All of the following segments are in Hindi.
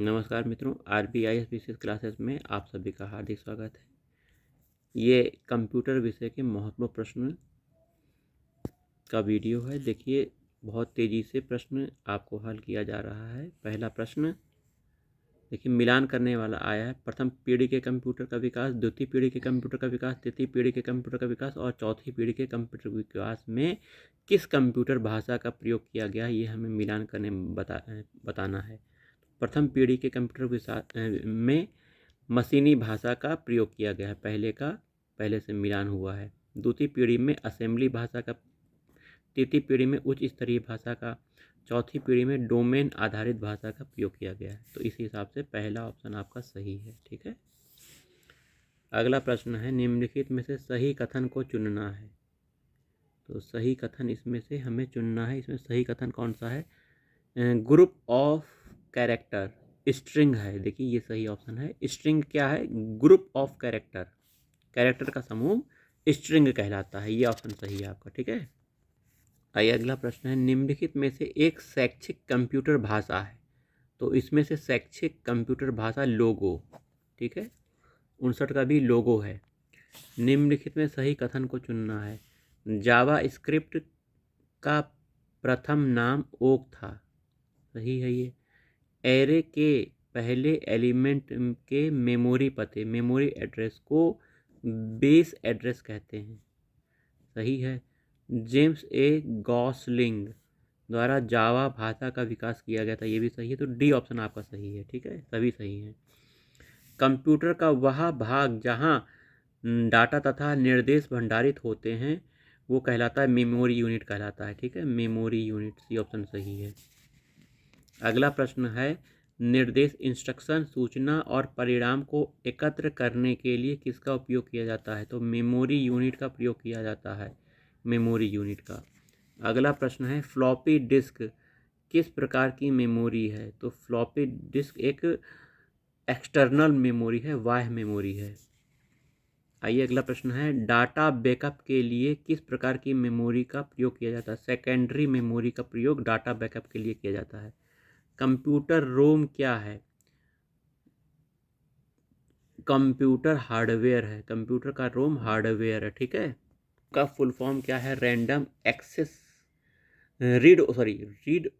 नमस्कार मित्रों, आरबीआईएस विशेष क्लासेस में आप सभी का हार्दिक स्वागत है। ये कंप्यूटर विषय के महत्वपूर्ण प्रश्न का वीडियो है। देखिए, बहुत तेज़ी से प्रश्न आपको हल किया जा रहा है। पहला प्रश्न देखिए, मिलान करने वाला आया है। प्रथम पीढ़ी के कंप्यूटर का विकास, द्वितीय पीढ़ी के कंप्यूटर का विकास, तृतीय पीढ़ी के कंप्यूटर का विकास और चौथी पीढ़ी के कंप्यूटर विकास में किस कंप्यूटर भाषा का प्रयोग किया गया, ये हमें मिलान करने बताना है। प्रथम पीढ़ी के कंप्यूटर में मशीनी भाषा का प्रयोग किया गया है, पहले से मिलान हुआ है। द्वितीय पीढ़ी में असेंबली भाषा का, तृतीय पीढ़ी में उच्च स्तरीय भाषा का, चौथी पीढ़ी में डोमेन आधारित भाषा का प्रयोग किया गया है। तो इस हिसाब से पहला ऑप्शन आपका सही है। ठीक है, अगला प्रश्न है, निम्नलिखित में से सही कथन को चुनना है। तो सही कथन इसमें से हमें चुनना है। इसमें सही कथन कौन सा है? ग्रुप ऑफ कैरेक्टर, स्ट्रिंग है। देखिए, ये सही ऑप्शन है। स्ट्रिंग क्या है? ग्रुप ऑफ कैरेक्टर, कैरेक्टर का समूह स्ट्रिंग कहलाता है। ये ऑप्शन सही है आपका। ठीक है, आइए अगला प्रश्न है, निम्नलिखित में से एक शैक्षिक कंप्यूटर भाषा है। तो इसमें से शैक्षिक कंप्यूटर भाषा लोगो, ठीक है, 59 का भी लोगो है। निम्नलिखित में सही कथन को चुनना है। जावा स्क्रिप्ट का प्रथम नाम ओक था, सही है ये। एरे के पहले एलिमेंट के मेमोरी पते, मेमोरी एड्रेस को बेस एड्रेस कहते हैं, सही है। जेम्स ए गॉसलिंग द्वारा जावा भाषा का विकास किया गया था, ये भी सही है। तो डी ऑप्शन आपका सही है। ठीक है, सभी सही है। कंप्यूटर का वह भाग जहां डाटा तथा निर्देश भंडारित होते हैं वो कहलाता है मेमोरी यूनिट कहलाता है। ठीक है, मेमोरी यूनिट, सी ऑप्शन सही है। अगला प्रश्न है, निर्देश इंस्ट्रक्शन सूचना और परिणाम को एकत्र करने के लिए किसका उपयोग किया जाता है? तो मेमोरी यूनिट का प्रयोग किया जाता है, मेमोरी यूनिट का। अगला प्रश्न है, फ्लॉपी डिस्क किस प्रकार की मेमोरी है? तो फ्लॉपी डिस्क एक एक्सटर्नल मेमोरी है, बाह्य मेमोरी है। आइए अगला प्रश्न है, डाटा बैकअप के लिए किस प्रकार की मेमोरी का प्रयोग किया जाता है? सेकेंडरी मेमोरी का प्रयोग डाटा बैकअप के लिए किया जाता है। कंप्यूटर रोम क्या है? कंप्यूटर हार्डवेयर है, कंप्यूटर का रोम हार्डवेयर है। ठीक है, का फुल फॉर्म क्या है? Random access read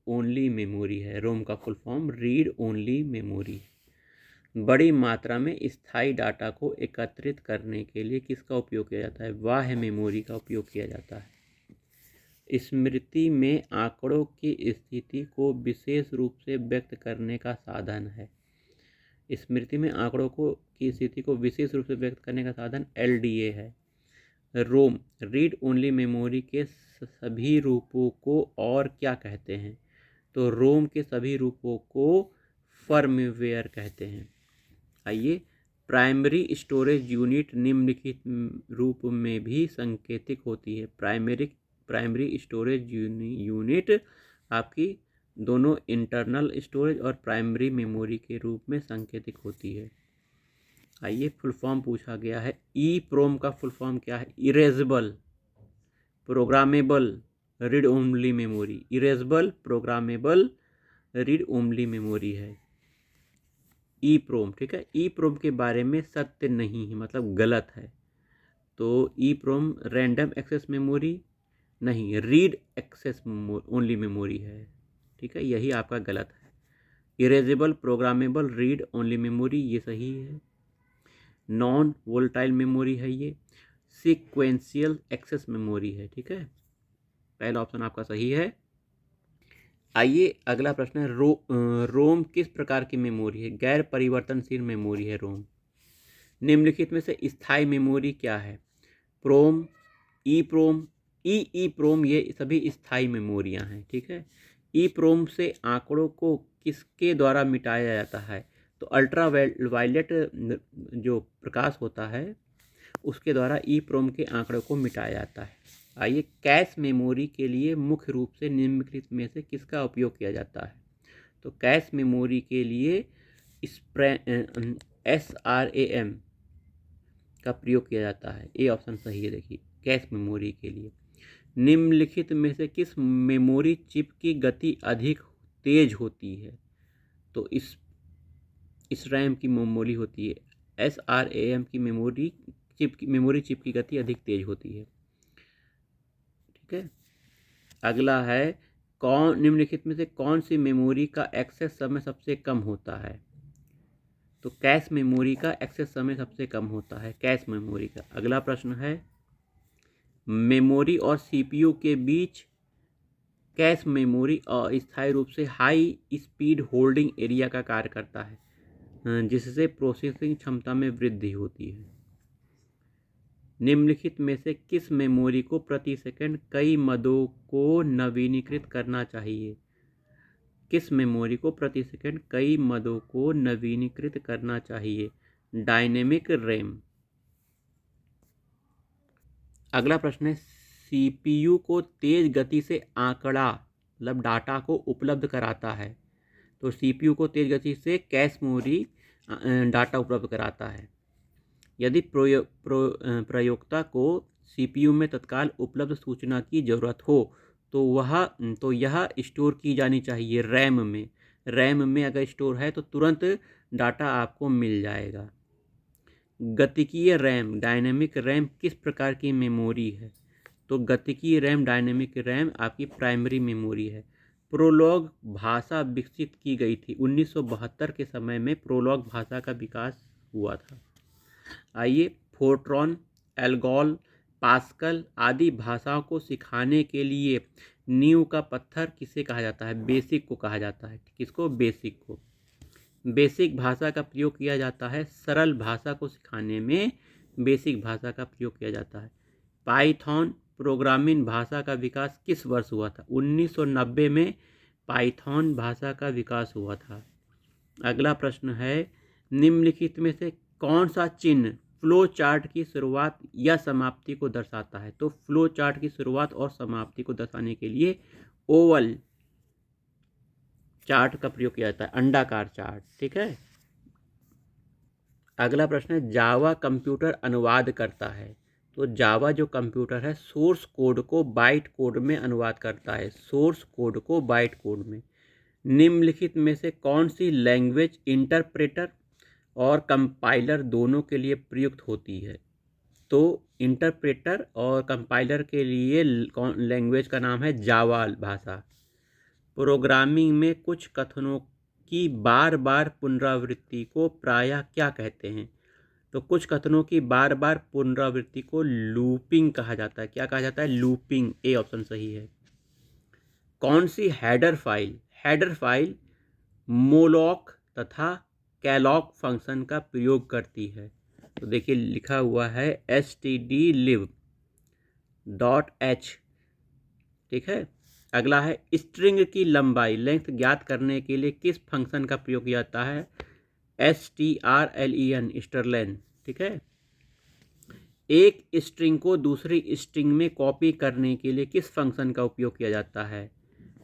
only memory है। रोम का full form read only memory. बड़ी मात्रा में स्थायी डाटा को एकत्रित करने के लिए किसका उपयोग किया जाता है? बाह्य मेमोरी का उपयोग किया जाता है। स्मृति में आंकड़ों की स्थिति को विशेष रूप से व्यक्त करने का साधन है। स्मृति में आंकड़ों की स्थिति को विशेष रूप से व्यक्त करने का साधन एलडीए है। रोम रीड ओनली मेमोरी के सभी रूपों को और क्या कहते हैं? तो रोम के सभी रूपों को फर्मवेयर कहते हैं। आइए, प्राइमरी स्टोरेज यूनिट निम्नलिखित रूप में भी संकेतिक होती है। प्राइमरी स्टोरेज यूनिट आपकी दोनों इंटरनल स्टोरेज और प्राइमरी मेमोरी के रूप में संकेतिक होती है। आइए, फुल फॉर्म पूछा गया है। ई प्रोम का फुल फॉर्म क्या है? Erasable programmable read only memory. Erasable programmable read only memory है ई प्रोम। ठीक है, ई प्रोम के बारे में सत्य नहीं है, मतलब गलत है। तो ई प्रोम रैंडम एक्सेस मेमोरी नहीं, रीड एक्सेस ओनली मेमोरी है। ठीक है, यही आपका गलत है। Erasable programmable read only memory, ये सही है। नॉन वोलेटाइल मेमोरी है ये। सीक्वेंशियल एक्सेस मेमोरी है। ठीक है, पहला ऑप्शन आपका सही है। आइए अगला प्रश्न है, रोम किस प्रकार की मेमोरी है? गैर परिवर्तनशील मेमोरी है रोम। निम्नलिखित में से स्थायी मेमोरी क्या है? प्रोम, ई प्रोम, ई प्रोम, ये सभी स्थायी मेमोरियां हैं। ठीक है, ई प्रोम से आंकड़ों को किसके द्वारा मिटाया जाता है? तो अल्ट्रा वायलेट जो प्रकाश होता है उसके द्वारा ई प्रोम के आंकड़ों को मिटाया जाता है। आइए, कैश मेमोरी के लिए मुख्य रूप से निम्नलिखित में से किसका उपयोग किया जाता है? तो कैश मेमोरी के लिए SRAM का प्रयोग किया जाता है। ए ऑप्शन सही है। देखिए, कैश मेमोरी के लिए। निम्नलिखित में से किस मेमोरी चिप की गति अधिक तेज होती है? तो SRAM की मेमोरी होती है, SRAM की मेमोरी चिप की गति अधिक तेज होती है। ठीक है, अगला है निम्नलिखित में से कौन सी मेमोरी का एक्सेस समय सबसे कम होता है? तो कैश मेमोरी का एक्सेस समय सबसे कम होता है, कैश मेमोरी का। अगला प्रश्न है मेमोरी और CPU के बीच कैश मेमोरी अस्थायी रूप से हाई स्पीड होल्डिंग एरिया का कार्य करता है, जिससे प्रोसेसिंग क्षमता में वृद्धि होती है। निम्नलिखित में से किस मेमोरी को प्रति सेकंड कई मदों को नवीनीकृत करना चाहिए? किस मेमोरी को प्रति सेकंड कई मदों को नवीनीकृत करना चाहिए? Dynamic RAM. अगला प्रश्न है CPU को तेज गति से आंकड़ा मतलब डाटा को उपलब्ध कराता है। तो CPU को तेज गति से कैश मेमोरी डाटा उपलब्ध कराता है। यदि प्रयोक्ता को CPU में तत्काल उपलब्ध सूचना की जरूरत हो तो यह स्टोर की जानी चाहिए रैम में। रैम में अगर स्टोर है तो तुरंत डाटा आपको मिल जाएगा। गतिकीय रैम डायनेमिक रैम किस प्रकार की मेमोरी है? तो गतिकीय रैम डायनेमिक रैम आपकी प्राइमरी मेमोरी है। प्रोलॉग भाषा विकसित की गई थी 1972 के समय में। प्रोलॉग भाषा का विकास हुआ था। आइए, फोर्ट्रॉन, एल्गोल, पास्कल आदि भाषाओं को सिखाने के लिए नींव का पत्थर किसे कहा जाता है? बेसिक को कहा जाता है। किसको? बेसिक को। बेसिक भाषा का प्रयोग किया जाता है सरल भाषा को सिखाने में। बेसिक भाषा का प्रयोग किया जाता है। पाइथन प्रोग्रामिंग भाषा का विकास किस वर्ष हुआ था? 1990 में पाइथन भाषा का विकास हुआ था। अगला प्रश्न है निम्नलिखित में से कौन सा चिन्ह फ्लो चार्ट की शुरुआत या समाप्ति को दर्शाता है? तो फ्लो चार्ट की शुरुआत और समाप्ति को दर्शाने के लिए ओवल चार्ट का प्रयोग किया जाता है, अंडाकार चार्ट। ठीक है, अगला प्रश्न है जावा कंप्यूटर अनुवाद करता है। तो जावा जो कंप्यूटर है सोर्स कोड को बाइट कोड में अनुवाद करता है, सोर्स कोड को बाइट कोड में। निम्नलिखित में से कौन सी लैंग्वेज इंटरप्रेटर और कंपाइलर दोनों के लिए प्रयुक्त होती है? तो इंटरप्रेटर और कंपाइलर के लिए लैंग्वेज का नाम है जावा भाषा। प्रोग्रामिंग में कुछ कथनों की बार बार पुनरावृत्ति को प्रायः क्या कहते हैं? तो कुछ कथनों की बार बार पुनरावृत्ति को लूपिंग कहा जाता है। क्या कहा जाता है? लूपिंग। ए ऑप्शन सही है। कौन सी हेडर फाइल मोलॉक तथा कैलॉक फंक्शन का प्रयोग करती है? तो देखिए लिखा हुआ है stdlib.h। ठीक है, अगला है स्ट्रिंग की लंबाई लेंथ ज्ञात करने के लिए किस फंक्शन का प्रयोग किया जाता है? strlen स्टर्लेन। ठीक है, एक स्ट्रिंग को दूसरी स्ट्रिंग में कॉपी करने के लिए किस फंक्शन का उपयोग किया जाता है?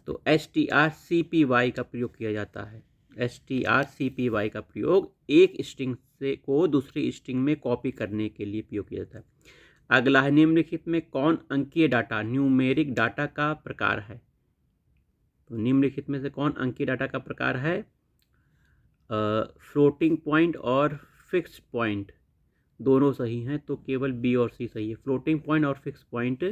तो strcpy का प्रयोग किया जाता है। strcpy का प्रयोग एक स्ट्रिंग को दूसरी स्ट्रिंग में कॉपी करने के लिए प्रयोग किया जाता है। अगला है निम्नलिखित में कौन अंकीय डाटा न्यूमेरिक डाटा का प्रकार है? तो निम्नलिखित में से कौन अंकीय डाटा का प्रकार है? फ्लोटिंग पॉइंट और फिक्स्ड पॉइंट दोनों सही हैं, तो केवल बी और सी सही है। फ्लोटिंग पॉइंट और फिक्स पॉइंट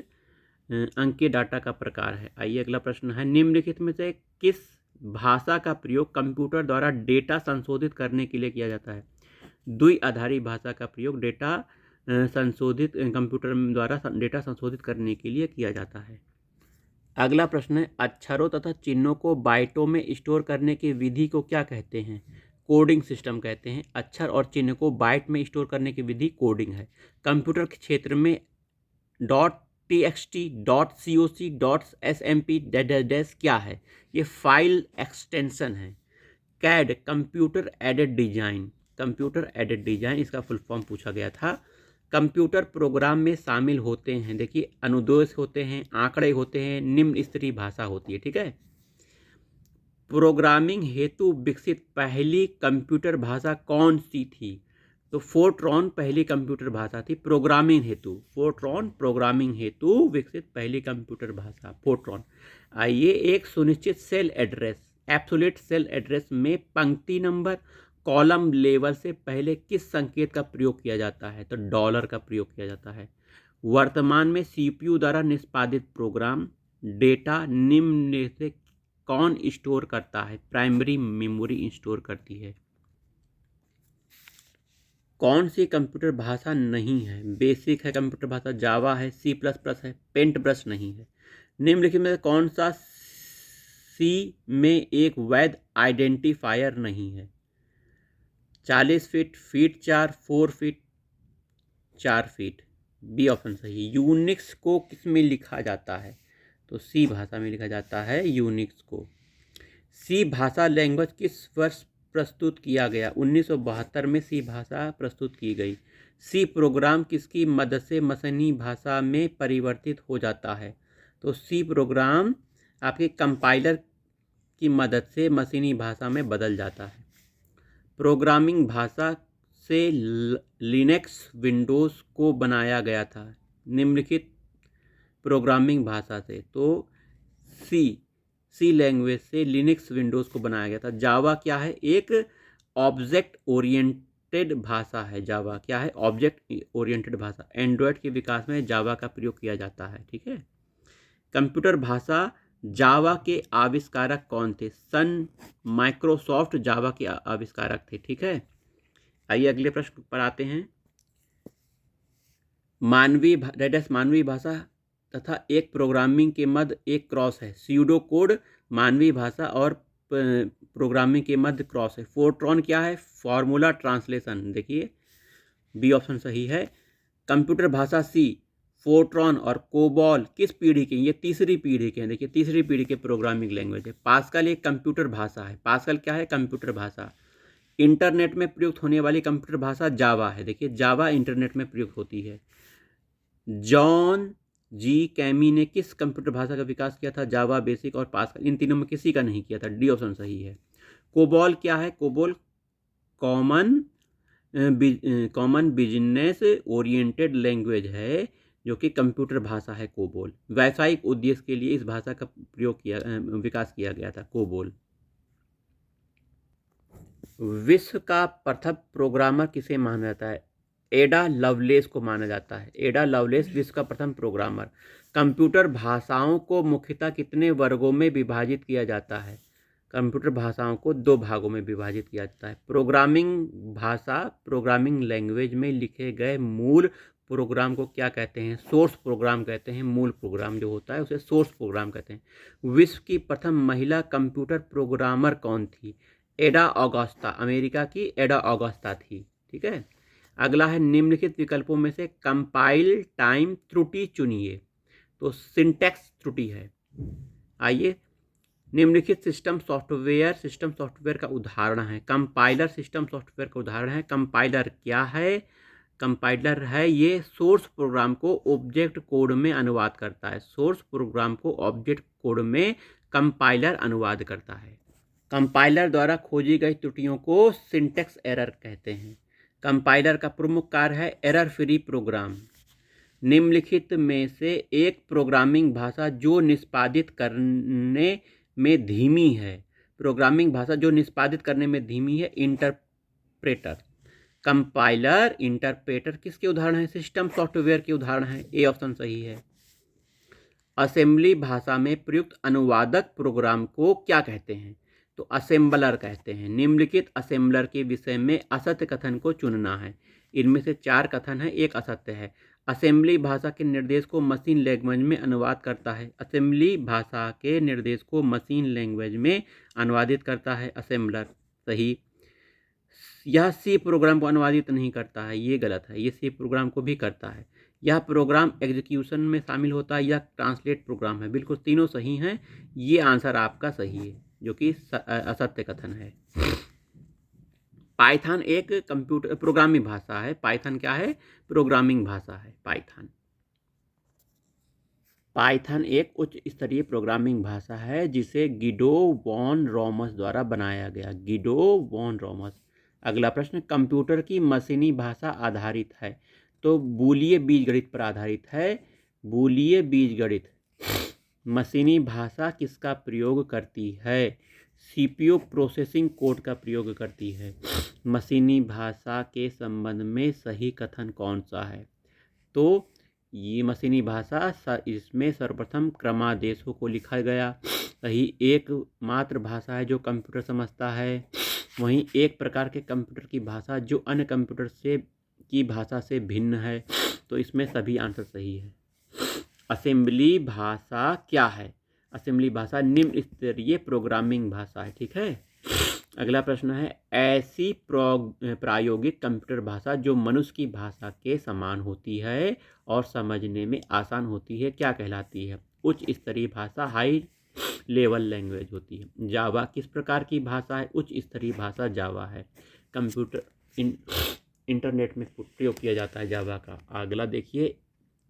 अंकीय डाटा का प्रकार है। आइए अगला प्रश्न है निम्नलिखित में से किस भाषा का प्रयोग कंप्यूटर द्वारा डेटा संशोधित करने के लिए किया जाता है? द्विआधारी भाषा का प्रयोग डेटा कंप्यूटर द्वारा डेटा संशोधित करने के लिए किया जाता है। अगला प्रश्न है अक्षरों तथा चिन्हों को बाइटों में स्टोर करने की विधि को क्या कहते हैं? कोडिंग सिस्टम कहते हैं। अक्षर और चिन्ह को बाइट में स्टोर करने की विधि कोडिंग है। कंप्यूटर के क्षेत्र में .txt, .coc, .smp क्या है? ये फाइल एक्सटेंशन है। कैड कंप्यूटर एडेड डिजाइन इसका फुल फॉर्म पूछा गया था। कंप्यूटर प्रोग्राम में शामिल होते हैं, देखिए अनुदेश होते हैं, आंकड़े होते हैं, निम्न स्तरीय भाषा होती है। ठीक है, प्रोग्रामिंग हेतु विकसित पहली कंप्यूटर भाषा कौन सी थी? तो फोर्ट्रॉन पहली कंप्यूटर भाषा थी प्रोग्रामिंग हेतु। फोर्ट्रॉन प्रोग्रामिंग हेतु विकसित पहली कंप्यूटर भाषा फोर्ट्रॉन। आइए, एक सुनिश्चित cell address absolute cell address में पंक्ति नंबर, कॉलम लेवल से पहले किस संकेत का प्रयोग किया जाता है? तो डॉलर का प्रयोग किया जाता है। वर्तमान में सीपीयू द्वारा निष्पादित प्रोग्राम डेटा निम्न में से कौन स्टोर करता है? प्राइमरी मेमोरी स्टोर करती है। कौन सी कंप्यूटर भाषा नहीं है? बेसिक है कंप्यूटर भाषा, जावा है, सी प्लस प्लस है, पेंट ब्रश नहीं है। निम्नलिखित में कौन सा सी में एक वैध आइडेंटिफायर नहीं है? 40 feet, feet 4, 4 feet, 4 feet. B option सही। यूनिक्स को किस में लिखा जाता है? तो सी भाषा में लिखा जाता है यूनिक्स को। सी भाषा लैंग्वेज किस वर्ष प्रस्तुत किया गया? 1972 में सी भाषा प्रस्तुत की गई। सी प्रोग्राम किसकी मदद से मशीनी भाषा में परिवर्तित हो जाता है? तो सी प्रोग्राम आपके कंपाइलर की मदद से मशीनी भाषा में बदल जाता है। प्रोग्रामिंग भाषा से लिनक्स विंडोज़ को बनाया गया था। निम्नलिखित प्रोग्रामिंग भाषा से, तो सी लैंग्वेज से लिनक्स विंडोज़ को बनाया गया था। जावा क्या है? एक ऑब्जेक्ट ओरिएंटेड भाषा है। जावा क्या है? ऑब्जेक्ट ओरिएंटेड भाषा। एंड्रॉयड के विकास में जावा का प्रयोग किया जाता है। ठीक है। कंप्यूटर भाषा जावा के आविष्कारक कौन थे? सन माइक्रोसॉफ्ट जावा के आविष्कारक थे। ठीक है। आइए अगले प्रश्न पर आते हैं। मानवीय भाषा तथा एक प्रोग्रामिंग के मध्य एक क्रॉस है। स्यूडो कोड मानवीय भाषा और प्रोग्रामिंग के मध्य क्रॉस है। फोर्ट्रॉन क्या है? Formula translation. देखिए बी ऑप्शन सही है। कंप्यूटर भाषा सी, फोर्ट्रॉन और कोबॉल किस पीढ़ी के? ये तीसरी पीढ़ी के हैं। देखिए तीसरी पीढ़ी के प्रोग्रामिंग लैंग्वेज है। पास्कल एक कंप्यूटर भाषा है। पास्कल क्या है? कंप्यूटर भाषा। इंटरनेट में प्रयुक्त होने वाली कंप्यूटर भाषा जावा है। देखिए जावा इंटरनेट में प्रयुक्त होती है। जॉन जी कैमी ने किस कंप्यूटर भाषा का विकास किया था? जावा, बेसिक और पास्कल। इन तीनों में किसी का नहीं किया था। डी ऑप्शन सही है। कोबॉल क्या है? COBOL common business oriented language है, जो कि कंप्यूटर भाषा है कोबोल। व्यावसायिक उद्देश्य के लिए इस भाषा का विकास किया गया था कोबोल। विश्व का प्रथम प्रोग्रामर किसे माना जाता है? एडा लवलेस को माना जाता है। एडा लवलेस विश्व का प्रथम प्रोग्रामर। कंप्यूटर भाषाओं को मुख्यतः कितने वर्गों में विभाजित किया जाता है? कंप्यूटर भाषाओं को 2 भागों में विभाजित किया जाता है। प्रोग्रामिंग भाषा, प्रोग्रामिंग लैंग्वेज में लिखे गए मूल प्रोग्राम को क्या कहते हैं? सोर्स प्रोग्राम कहते हैं। मूल प्रोग्राम जो होता है उसे सोर्स प्रोग्राम कहते हैं। विश्व की प्रथम महिला कंप्यूटर प्रोग्रामर कौन थी? एडा ऑगस्टा। अमेरिका की एडा ऑगस्टा थी। ठीक है। अगला है निम्नलिखित विकल्पों में से कंपाइल टाइम त्रुटि चुनिए। तो सिंटैक्स त्रुटि है। आइए, निम्नलिखित सिस्टम सॉफ्टवेयर का उदाहरण है। कंपाइलर सिस्टम सॉफ्टवेयर का उदाहरण है। कंपाइलर क्या है? कंपाइलर है ये सोर्स प्रोग्राम को ऑब्जेक्ट कोड में अनुवाद करता है। सोर्स प्रोग्राम को ऑब्जेक्ट कोड में कंपाइलर अनुवाद करता है। कंपाइलर द्वारा खोजी गई त्रुटियों को सिंटैक्स एरर कहते हैं। कंपाइलर का प्रमुख कार्य है एरर फ्री प्रोग्राम। निम्नलिखित में से एक प्रोग्रामिंग भाषा जो निष्पादित करने में धीमी है। प्रोग्रामिंग भाषा जो निष्पादित करने में धीमी है। इंटरप्रेटर। कंपाइलर, इंटरप्रेटर किसके उदाहरण है? सिस्टम सॉफ्टवेयर के उदाहरण है। ए ऑप्शन सही है। असेंबली भाषा में प्रयुक्त अनुवादक प्रोग्राम को क्या कहते हैं? तो असेंबलर कहते हैं। निम्नलिखित असेंबलर के विषय में असत्य कथन को चुनना है। इनमें से 4 कथन है, एक असत्य है। असेंबली भाषा के निर्देश को मशीन लैंग्वेज में अनुवाद करता है। असेंबली भाषा के निर्देश को मशीन लैंग्वेज में अनुवादित करता है असेंबलर। सही। यह सी प्रोग्राम को अनुवादित नहीं करता है, ये गलत है। ये सी प्रोग्राम को भी करता है। यह प्रोग्राम एग्जीक्यूशन में शामिल होता है। यह ट्रांसलेट प्रोग्राम है। बिल्कुल तीनों सही हैं। ये आंसर आपका सही है, जो कि असत्य कथन है। पाइथन एक कंप्यूटर प्रोग्रामिंग भाषा है। पाइथन क्या है? प्रोग्रामिंग भाषा है पाइथन। पाइथन एक उच्च स्तरीय प्रोग्रामिंग भाषा है जिसे गिडो वॉन रॉमस द्वारा बनाया गया। गिडो वॉन रॉमस। अगला प्रश्न, कंप्यूटर की मशीनी भाषा आधारित है। तो बूलिय बीजगणित पर आधारित है। बूलिय बीजगणित। मशीनी भाषा किसका प्रयोग करती है? सीपीयू प्रोसेसिंग कोड का प्रयोग करती है। मशीनी भाषा के संबंध में सही कथन कौन सा है? तो ये मशीनी भाषा इसमें सर्वप्रथम क्रमादेशों को लिखा गया, वही एकमात्र भाषा है जो कंप्यूटर समझता है। वहीं एक प्रकार के कंप्यूटर की भाषा जो अन्य कंप्यूटर से की भाषा से भिन्न है। तो इसमें सभी आंसर सही है। असेंबली भाषा क्या है? असेंबली भाषा निम्न स्तरीय प्रोग्रामिंग भाषा है। ठीक है। अगला प्रश्न है, ऐसी प्रायोगिक कंप्यूटर भाषा जो मनुष्य की भाषा के समान होती है और समझने में आसान होती है, क्या कहलाती है? उच्च स्तरीय भाषा हाई लेवल लैंग्वेज होती है। जावा किस प्रकार की भाषा है? उच्च स्तरीय भाषा जावा है। कंप्यूटर इंटरनेट में प्रयोग किया जाता है जावा का। अगला देखिए,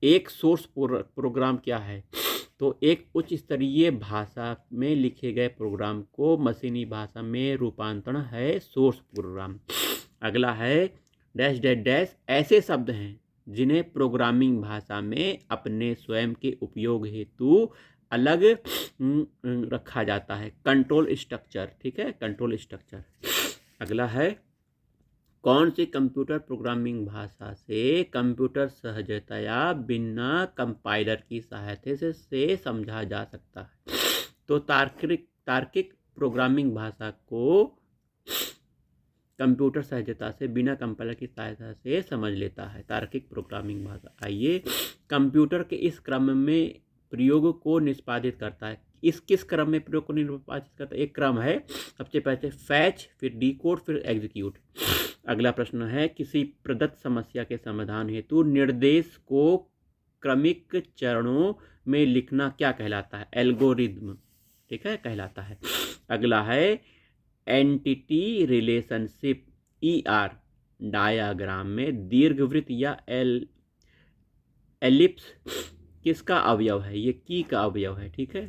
एक सोर्स प्रोग्राम क्या है? तो एक उच्च स्तरीय भाषा में लिखे गए प्रोग्राम को मशीनी भाषा में रूपांतरण है सोर्स प्रोग्राम। अगला है डैश डैश डैश ऐसे शब्द हैं जिन्हें प्रोग्रामिंग भाषा में अपने स्वयं के उपयोग हेतु अलग रखा जाता है। Control structure. ठीक है, कंट्रोल स्ट्रक्चर। अगला है, कौन सी कंप्यूटर प्रोग्रामिंग भाषा से कंप्यूटर सहजतया बिना कंपाइलर की सहायता से समझा जा सकता है? तो तार्किक प्रोग्रामिंग भाषा को कंप्यूटर सहजता से बिना कंपाइलर की सहायता से समझ लेता है, तार्किक प्रोग्रामिंग भाषा। आइए, कंप्यूटर के इस क्रम में प्रयोग को निष्पादित करता है। इस किस क्रम में प्रयोग को निष्पादित करता है? एक क्रम है, सबसे पहले फैच, फिर डिकोड, फिर एग्जीक्यूट। अगला प्रश्न है, किसी प्रदत्त समस्या के समाधान हेतु निर्देश को क्रमिक चरणों में लिखना क्या कहलाता है? एल्गोरिदम। ठीक है, कहलाता है। अगला है, एंटिटी रिलेशनशिप ER डायाग्राम में दीर्घवृत्त या एलिप्स किसका अवयव है? ये की का अवयव है। ठीक है,